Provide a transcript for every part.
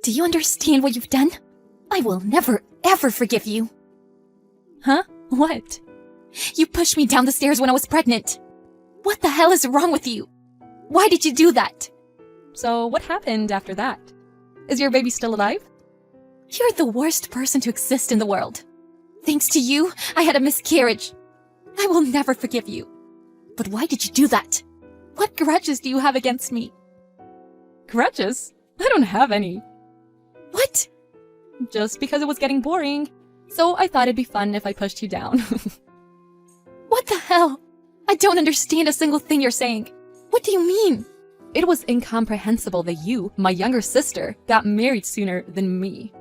Do you understand what you've done? I will never, ever forgive you. Huh? What? You pushed me down the stairs when I was pregnant. What the hell is wrong with you? Why did you do that? So what happened after that? Is your baby still alive? You're the worst person to exist in the world. Thanks to you, I had a miscarriage. I will never forgive you. But why did you do that? What grudges do you have against me? Grudges? I don't have any. What? Just because it was getting boring. So I thought it'd be fun if I pushed you down. What the hell? I don't understand a single thing you're saying. What do you mean? It was incomprehensible that you, my younger sister, got married sooner than me.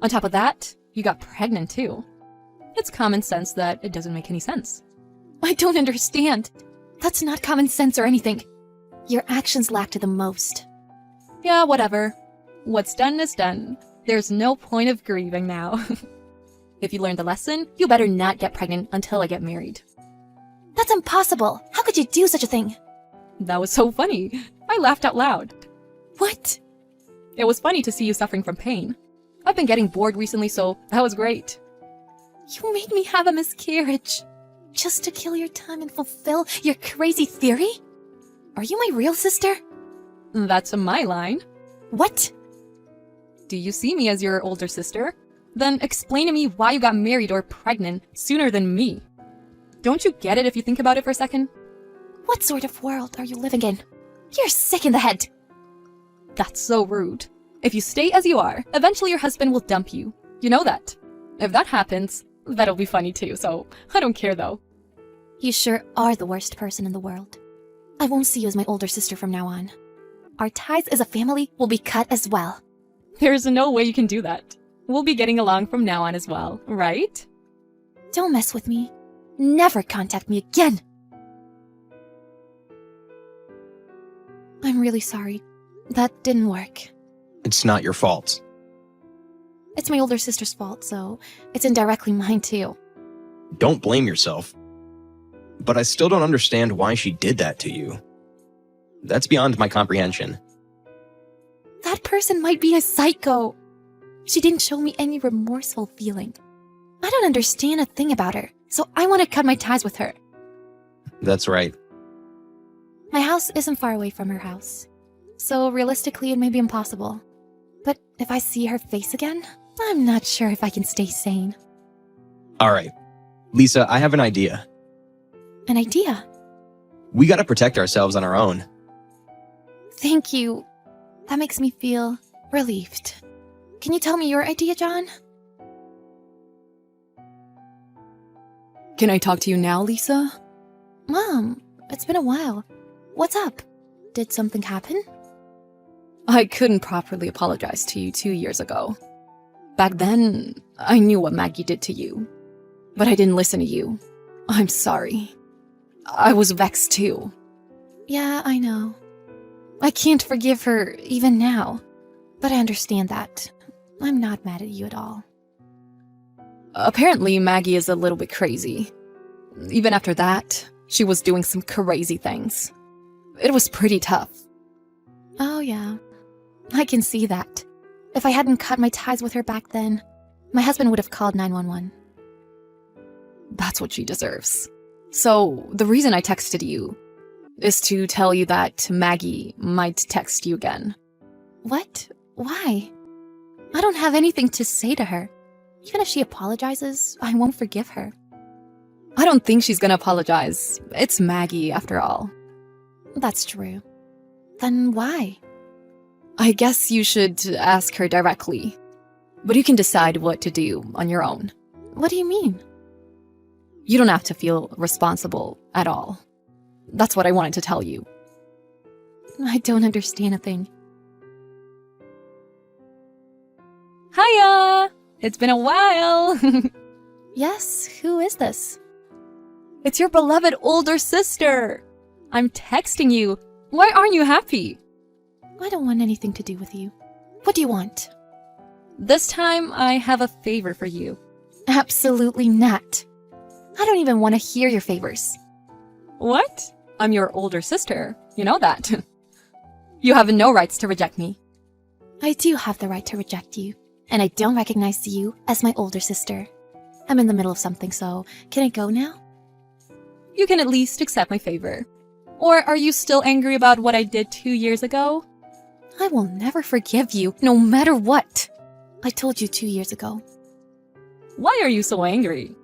On top of that, you got pregnant too. It's common sense that it doesn't make any sense. I don't understand. That's not common sense or anything. Your actions lack to the most. Yeah, whatever. What's done is done. There's no point of grieving now. If you learned the lesson, you better not get pregnant until I get married. That's impossible. How could you do such a thing? That was so funny. I laughed out loud. What? It was funny to see you suffering from pain. I've been getting bored recently, so that was great. You made me have a miscarriage. Just to kill your time and fulfill your crazy theory? Are you my real sister? That's my line. What? Do you see me as your older sister? Then explain to me why you got married or pregnant sooner than me. Don't you get it if you think about it for a second? What sort of world are you living in? You're sick in the head. That's so rude. If you stay as you are, eventually your husband will dump you. You know that. If that happens, that'll be funny too, so I don't care though. You sure are the worst person in the world. I won't see you as my older sister from now on. Our ties as a family will be cut as well. There's no way you can do that. We'll be getting along from now on as well, right? Don't mess with me. Never contact me again. I'm really sorry. That didn't work. It's not your fault. It's my older sister's fault, so it's indirectly mine too. Don't blame yourself. But I still don't understand why she did that to you. That's beyond my comprehension. That person might be a psycho. She didn't show me any remorseful feeling. I don't understand a thing about her, so I want to cut my ties with her. That's right. My house isn't far away from her house, so realistically it may be impossible. But if I see her face again, I'm not sure if I can stay sane. All right. Lisa, I have an idea. An idea? We gotta protect ourselves on our own. Thank you. That makes me feel relieved. Can you tell me your idea, John? Can I talk to you now, Lisa? Mom, it's been a while. What's up? Did something happen? I couldn't properly apologize to you 2 years ago. Back then, I knew what Maggie did to you. But I didn't listen to you. I'm sorry. I was vexed too. Yeah, I know. I can't forgive her even now. But I understand that. I'm not mad at you at all. Apparently, Maggie is a little bit crazy. Even after that, she was doing some crazy things. It was pretty tough. Oh yeah, I can see that. If I hadn't cut my ties with her back then, my husband would have called 911. That's what she deserves. So, the reason I texted you is to tell you that Maggie might text you again. What? Why? I don't have anything to say to her. Even if she apologizes, I won't forgive her. I don't think she's gonna apologize. It's Maggie, after all. That's true. Then why? I guess you should ask her directly. But you can decide what to do on your own. What do you mean? You don't have to feel responsible at all. That's what I wanted to tell you. I don't understand a thing. Hiya! It's been a while! Yes, who is this? It's your beloved older sister! I'm texting you. Why aren't you happy? I don't want anything to do with you. What do you want? This time, I have a favor for you. Absolutely not. I don't even want to hear your favors. What? I'm your older sister. You know that. You have no rights to reject me. I do have the right to reject you, and I don't recognize you as my older sister. I'm in the middle of something, so can I go now? You can at least accept my favor. Or are you still angry about what I did 2 years ago? I will never forgive you, no matter what. I told you 2 years ago. Why are you so angry?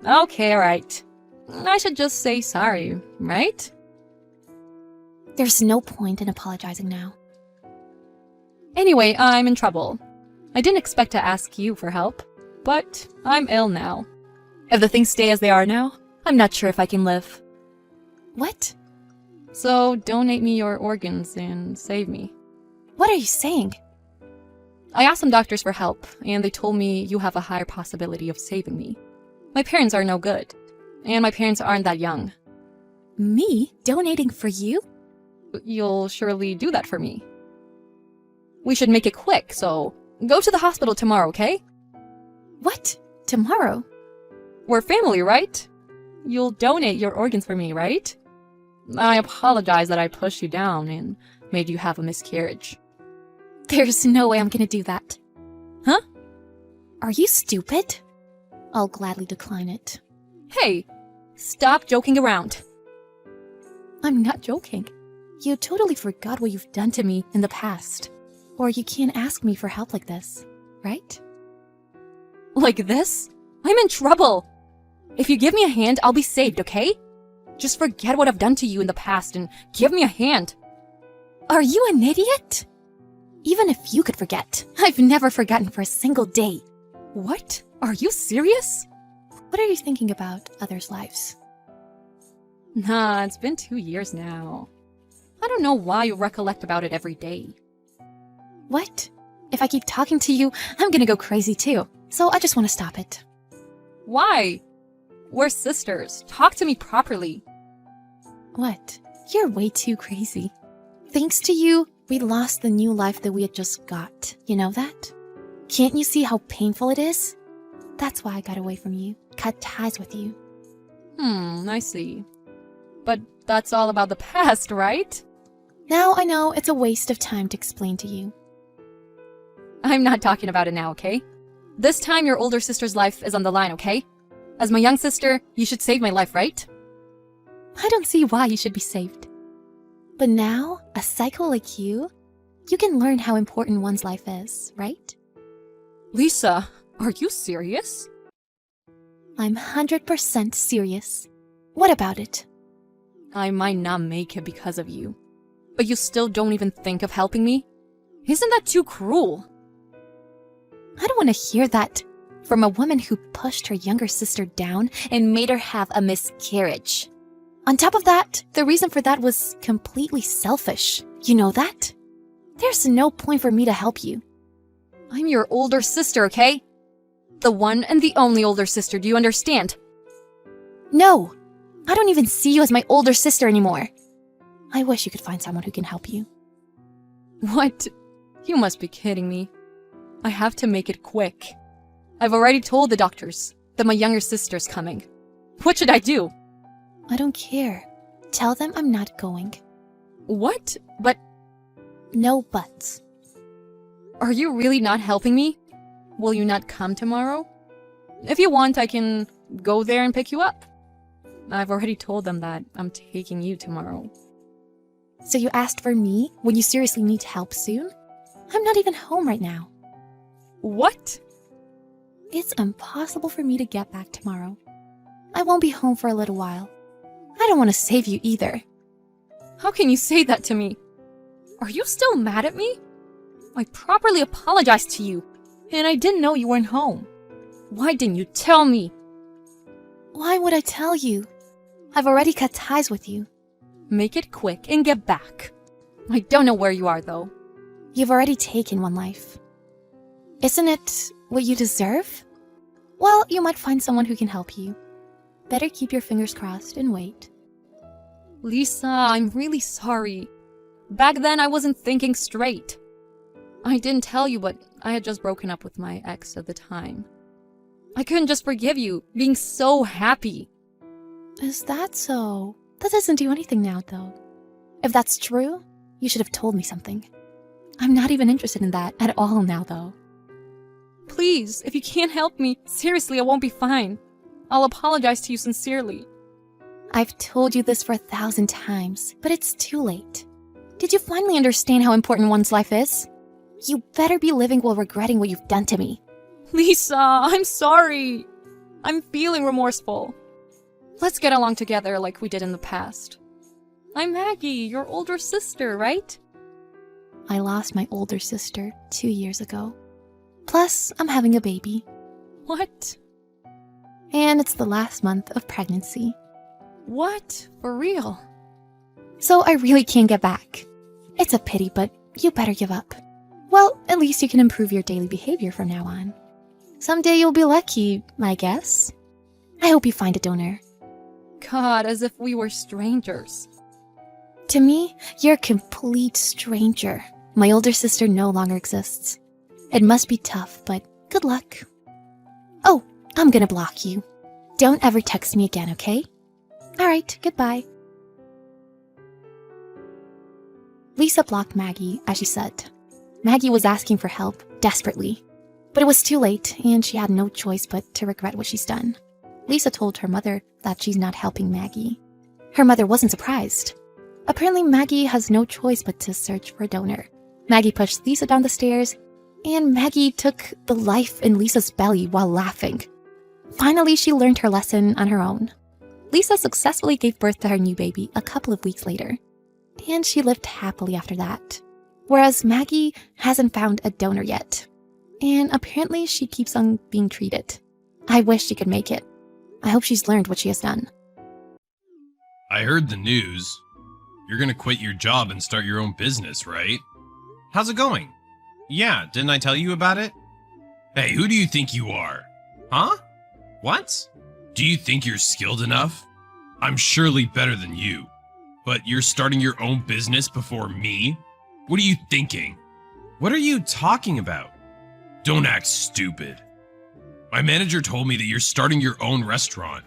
Okay, alright. I should just say sorry, right? There's no point in apologizing now. Anyway, I'm in trouble. I didn't expect to ask you for help, but I'm ill now. If the things stay as they are now, I'm not sure if I can live. What? So donate me your organs and save me. What are you saying? I asked some doctors for help, and they told me you have a higher possibility of saving me. My parents are no good, and my parents aren't that young. Me? Donating for you? You'll surely do that for me. We should make it quick, so go to the hospital tomorrow, okay? What? Tomorrow? We're family, right? You'll donate your organs for me, right? I apologize that I pushed you down and made you have a miscarriage. There's no way I'm gonna do that. Huh? Are you stupid? I'll gladly decline it. Hey, stop joking around. I'm not joking. You totally forgot what you've done to me in the past. Or you can't ask me for help like this, right? Like this? I'm in trouble. If you give me a hand, I'll be saved, okay? Just forget what I've done to you in the past and give me a hand. Are you an idiot? Even if you could forget, I've never forgotten for a single day. What? Are you serious? What are you thinking about others' lives? Nah, it's been 2 years now. I don't know why you recollect about it every day. What? If I keep talking to you, I'm gonna go crazy too. So I just want to stop it. Why? We're sisters. Talk to me properly. What? You're way too crazy. Thanks to you, we lost the new life that we had just got. You know that? Can't you see how painful it is? That's why I got away from you, cut ties with you. I see. But that's all about the past, right? Now I know it's a waste of time to explain to you. I'm not talking about it now, okay? This time your older sister's life is on the line, okay? As my young sister, you should save my life, right? I don't see why you should be saved. But now, a psycho like you can learn how important one's life is, right? Lisa, are you serious? I'm 100% serious. What about it? I might not make it because of you. But you still don't even think of helping me? Isn't that too cruel? I don't want to hear that from a woman who pushed her younger sister down and made her have a miscarriage. On top of that, the reason for that was completely selfish. You know that? There's no point for me to help you. I'm your older sister, okay? The one and the only older sister, do you understand? No, I don't even see you as my older sister anymore. I wish you could find someone who can help you. What? You must be kidding me. I have to make it quick. I've already told the doctors that my younger sister's coming. What should I do? I don't care. Tell them I'm not going. What? But No buts. are you really not helping me? Will you not come tomorrow? If you want, I can go there and pick you up. I've already told them that I'm taking you tomorrow. So you asked for me when you seriously need help soon? I'm not even home right now. What? It's impossible for me to get back tomorrow. I won't be home for a little while. I don't want to save you either. How can you say that to me? Are you still mad at me? I properly apologized to you, and I didn't know you weren't home. Why didn't you tell me? Why would I tell you? I've already cut ties with you. Make it quick and get back. I don't know where you are, though. You've already taken one life. Isn't it what you deserve? Well, you might find someone who can help you. Better keep your fingers crossed and wait. Lisa, I'm really sorry. Back then, I wasn't thinking straight. I didn't tell you, but I had just broken up with my ex at the time. I couldn't just forgive you, being so happy. Is that so? That doesn't do anything now, though. If that's true, you should have told me something. I'm not even interested in that at all now, though. Please, if you can't help me, seriously, I won't be fine. I'll apologize to you sincerely. I've told you this for 1,000 times, but it's too late. Did you finally understand how important one's life is? You better be living while regretting what you've done to me. Lisa, I'm sorry. I'm feeling remorseful. Let's get along together like we did in the past. I'm Maggie, your older sister, right? I lost my older sister 2 years ago. Plus, I'm having a baby. What? And it's the last month of pregnancy. What? For real? So I really can't get back. It's a pity, but you better give up. Well, at least you can improve your daily behavior from now on. Someday you'll be lucky, I guess. I hope you find a donor. God, as if we were strangers. To me, you're a complete stranger. My older sister no longer exists. It must be tough, but good luck. Oh, I'm gonna block you. Don't ever text me again, okay? Alright, goodbye. Lisa blocked Maggie, as she said. Maggie was asking for help, desperately. But it was too late, and she had no choice but to regret what she's done. Lisa told her mother that she's not helping Maggie. Her mother wasn't surprised. Apparently, Maggie has no choice but to search for a donor. Maggie pushed Lisa down the stairs, and Maggie took the life in Lisa's belly while laughing. Finally, she learned her lesson on her own. Lisa successfully gave birth to her new baby a couple of weeks later, and she lived happily after that. Whereas Maggie hasn't found a donor yet, and apparently she keeps on being treated. I wish she could make it. I hope she's learned what she has done. I heard the news. You're gonna quit your job and start your own business, right? How's it going? Yeah, didn't I tell you about it? Hey, who do you think you are? Huh? What? Do you think you're skilled enough? I'm surely better than you. But you're starting your own business before me? What are you thinking? What are you talking about? Don't act stupid. My manager told me that you're starting your own restaurant.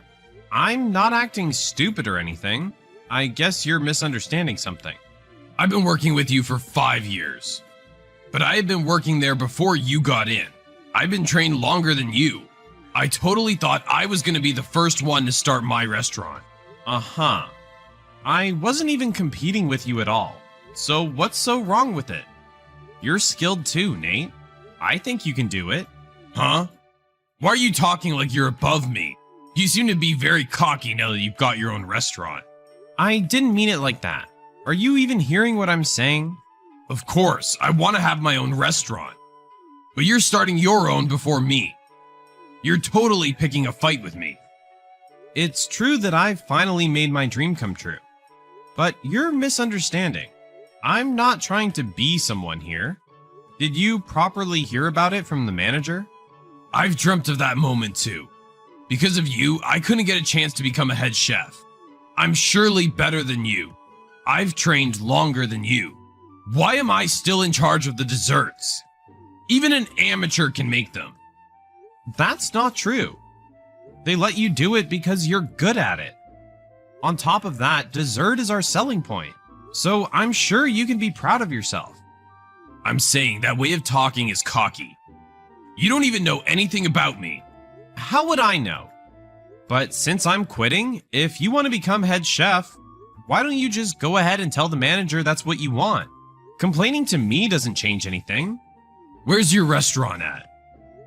I'm not acting stupid or anything. I guess you're misunderstanding something. I've been working with you for 5 years. But I had been working there before you got in. I've been trained longer than you. I totally thought I was going to be the first one to start my restaurant. Uh-huh. I wasn't even competing with you at all. So what's so wrong with it? You're skilled too, Nate. I think you can do it. Huh? Why are you talking like you're above me? You seem to be very cocky now that you've got your own restaurant. I didn't mean it like that. Are you even hearing what I'm saying? Of course, I want to have my own restaurant. But you're starting your own before me. You're totally picking a fight with me. It's true that I've finally made my dream come true. But you're misunderstanding. I'm not trying to be someone here. Did you properly hear about it from the manager? I've dreamt of that moment too. Because of you, I couldn't get a chance to become a head chef. I'm surely better than you. I've trained longer than you. Why am I still in charge of the desserts? Even an amateur can make them. That's not true. They let you do it because you're good at it. On top of that, dessert is our selling point. So I'm sure you can be proud of yourself. I'm saying that way of talking is cocky. You don't even know anything about me. How would I know? But since I'm quitting, if you want to become head chef, why don't you just go ahead and tell the manager that's what you want? Complaining to me doesn't change anything. Where's your restaurant at?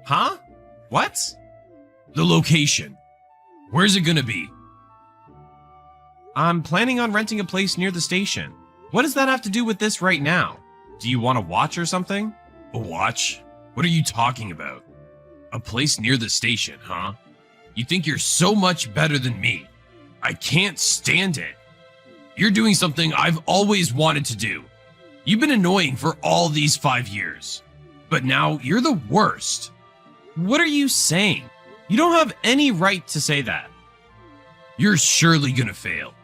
Huh? What? The location. Where's it gonna be? I'm planning on renting a place near the station. What does that have to do with this right now? Do you want a watch or something? A watch? What are you talking about? A place near the station, huh? You think you're so much better than me. I can't stand it. You're doing something I've always wanted to do. You've been annoying for all these 5 years. But now you're the worst. What are you saying? You don't have any right to say that. You're surely gonna fail.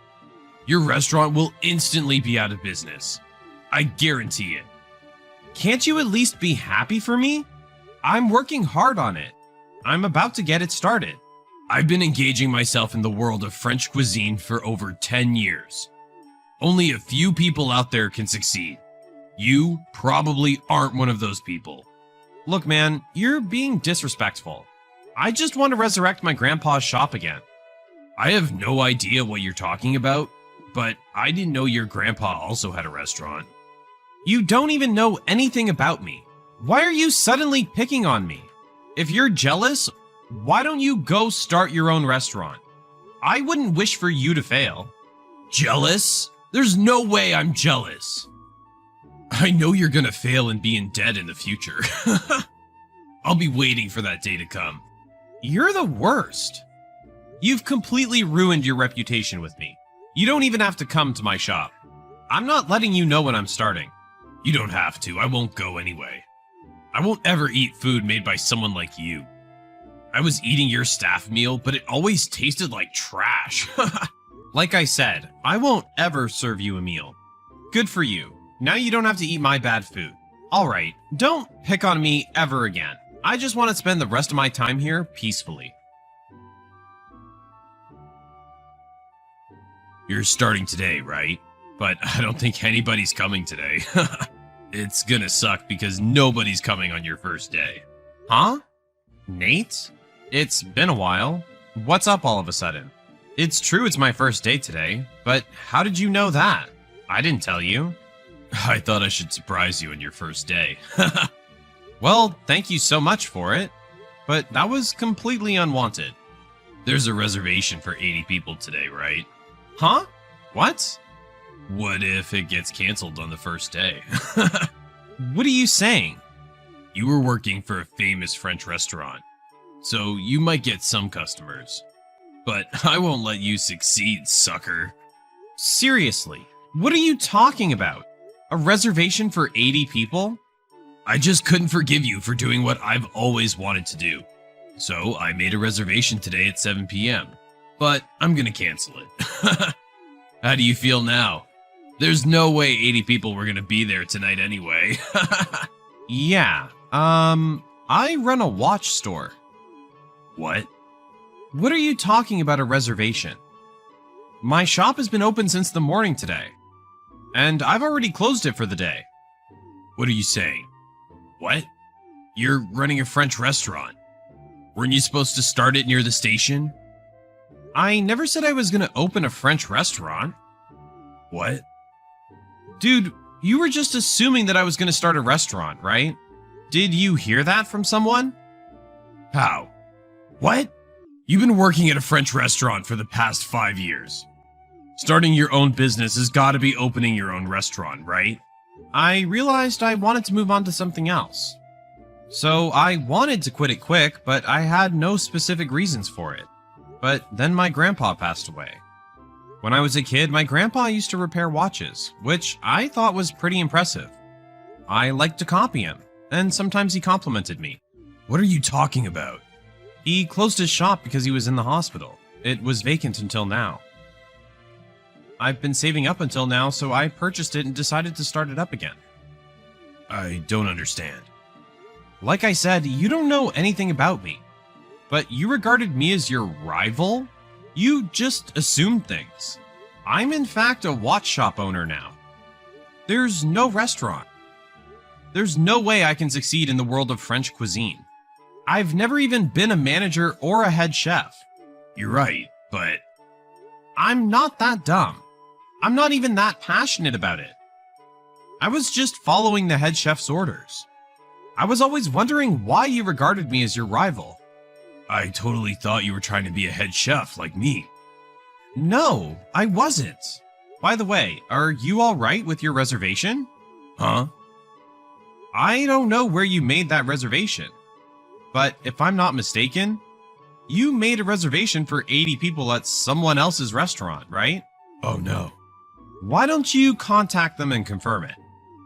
Your restaurant will instantly be out of business. I guarantee it. Can't you at least be happy for me? I'm working hard on it. I'm about to get it started. I've been engaging myself in the world of French cuisine for over 10 years. Only a few people out there can succeed. You probably aren't one of those people. Look, man, you're being disrespectful. I just want to resurrect my grandpa's shop again. I have no idea what you're talking about, but I didn't know your grandpa also had a restaurant. You don't even know anything about me. Why are you suddenly picking on me? If you're jealous, why don't you go start your own restaurant? I wouldn't wish for you to fail. Jealous? There's no way I'm jealous. I know you're gonna fail and be in debt in the future. I'll be waiting for that day to come. You're the worst. You've completely ruined your reputation with me. You don't even have to come to my shop. I'm not letting you know when I'm starting. You don't have to. I won't go anyway. I won't ever eat food made by someone like you. I was eating your staff meal, but it always tasted like trash. Like I said, I won't ever serve you a meal. Good for you. Now you don't have to eat my bad food. Alright, don't pick on me ever again. I just want to spend the rest of my time here peacefully. You're starting today, right? But I don't think anybody's coming today. It's gonna suck because nobody's coming on your first day. Huh? Nate? It's been a while. What's up all of a sudden? It's true it's my first day today, but how did you know that? I didn't tell you. I thought I should surprise you on your first day. Well, thank you so much for it, but that was completely unwanted. There's a reservation for 80 people today, right? Huh? What? What if it gets canceled on the first day? What are you saying? You were working for a famous French restaurant, so you might get some customers. But I won't let you succeed, sucker. Seriously, what are you talking about? A reservation for 80 people? I just couldn't forgive you for doing what I've always wanted to do. So I made a reservation today at 7 p.m. But I'm gonna cancel it. How do you feel now? There's no way 80 people were gonna be there tonight anyway. Yeah, I run a watch store. What? What are you talking about a reservation? My shop has been open since the morning today, and I've already closed it for the day. What are you saying? What? You're running a French restaurant. Weren't you supposed to start it near the station? I never said I was gonna open a French restaurant. What? Dude, you were just assuming that I was gonna start a restaurant, right? Did you hear that from someone? How? What? You've been working at a French restaurant for the past 5 years. Starting your own business has gotta be opening your own restaurant, right? I realized I wanted to move on to something else. So I wanted to quit it quick, but I had no specific reasons for it. But then my grandpa passed away. When I was a kid, my grandpa used to repair watches, which I thought was pretty impressive. I liked to copy him, and sometimes he complimented me. What are you talking about? He closed his shop because he was in the hospital. It was vacant until now. I've been saving up until now, so I purchased it and decided to start it up again. I don't understand. Like I said, you don't know anything about me. But you regarded me as your rival? You just assumed things. I'm in fact a watch shop owner now. There's no restaurant. There's no way I can succeed in the world of French cuisine. I've never even been a manager or a head chef. You're right, but I'm not that dumb. I'm not even that passionate about it. I was just following the head chef's orders. I was always wondering why you regarded me as your rival. I totally thought you were trying to be a head chef like me. No, I wasn't. By the way, are you alright with your reservation? Huh? I don't know where you made that reservation. But if I'm not mistaken, you made a reservation for 80 people at someone else's restaurant, right? Oh no. Why don't you contact them and confirm it?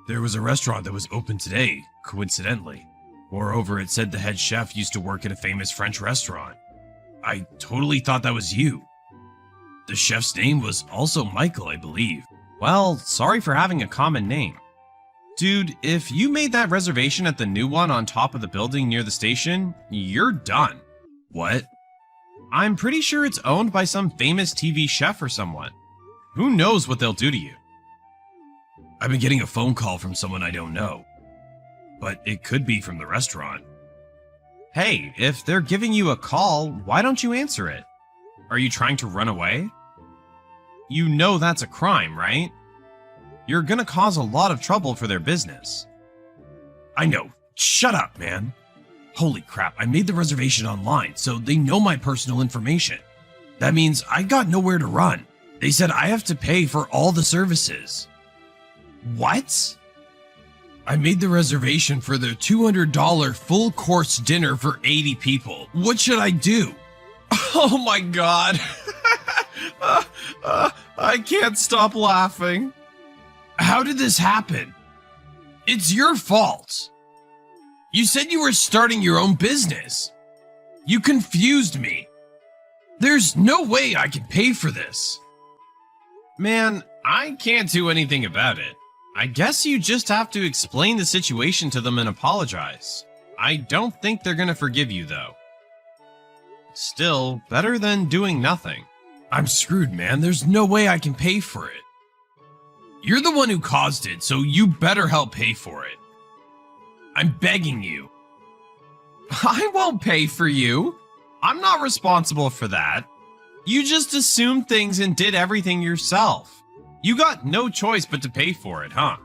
There was a restaurant that was open today, coincidentally. Moreover, it said the head chef used to work at a famous French restaurant. I totally thought that was you. The chef's name was also Michael, I believe. Well, sorry for having a common name. Dude, if you made that reservation at the new one on top of the building near the station, you're done. What? I'm pretty sure it's owned by some famous TV chef or someone. Who knows what they'll do to you? I've been getting a phone call from someone I don't know. But it could be from the restaurant. Hey, if they're giving you a call, why don't you answer it? Are you trying to run away? You know that's a crime, right? You're gonna cause a lot of trouble for their business. I know. Shut up, man. Holy crap, I made the reservation online, so they know my personal information. That means I got nowhere to run. They said I have to pay for all the services. What? I made the reservation for the $200 full course dinner for 80 people. What should I do? Oh my god. I can't stop laughing. How did this happen? It's your fault. You said you were starting your own business. You confused me. There's no way I can pay for this. Man, I can't do anything about it. I guess you just have to explain the situation to them and apologize. I don't think they're gonna forgive you, though. Still, better than doing nothing. I'm screwed, man. There's no way I can pay for it. You're the one who caused it, so you better help pay for it. I'm begging you. I won't pay for you. I'm not responsible for that. You just assumed things and did everything yourself. You got no choice but to pay for it, huh?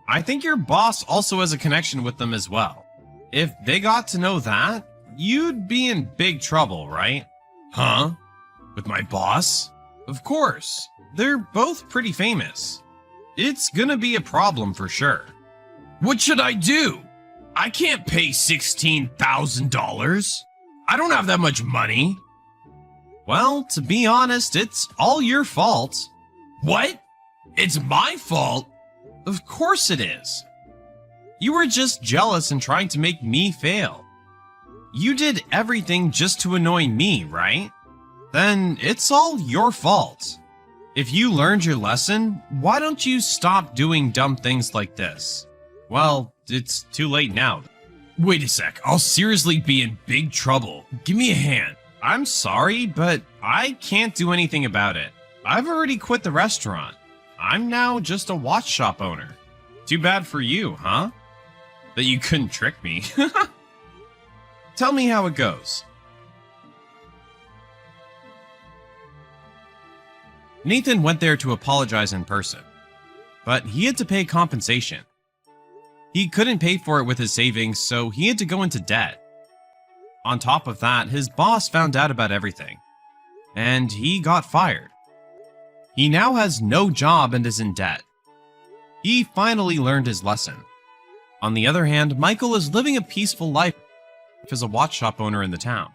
I think your boss also has a connection with them as well. If they got to know that, you'd be in big trouble, right? Huh? With my boss? Of course. They're both pretty famous. It's gonna be a problem for sure. What should I do? I can't pay $16,000. I don't have that much money. Well, to be honest, it's all your fault. What? It's my fault? Of course it is. You were just jealous and trying to make me fail. You did everything just to annoy me, right? Then it's all your fault. If you learned your lesson, why don't you stop doing dumb things like this? Well, it's too late now. Wait a sec, I'll seriously be in big trouble. Give me a hand. I'm sorry, but I can't do anything about it. I've already quit the restaurant. I'm now just a watch shop owner. Too bad for you, huh? That you couldn't trick me. Tell me how it goes. Nathan went there to apologize in person, but he had to pay compensation. He couldn't pay for it with his savings, so he had to go into debt. On top of that, his boss found out about everything, and he got fired. He now has no job and is in debt. He finally learned his lesson. On the other hand, Michael is living a peaceful life as a watch shop owner in the town.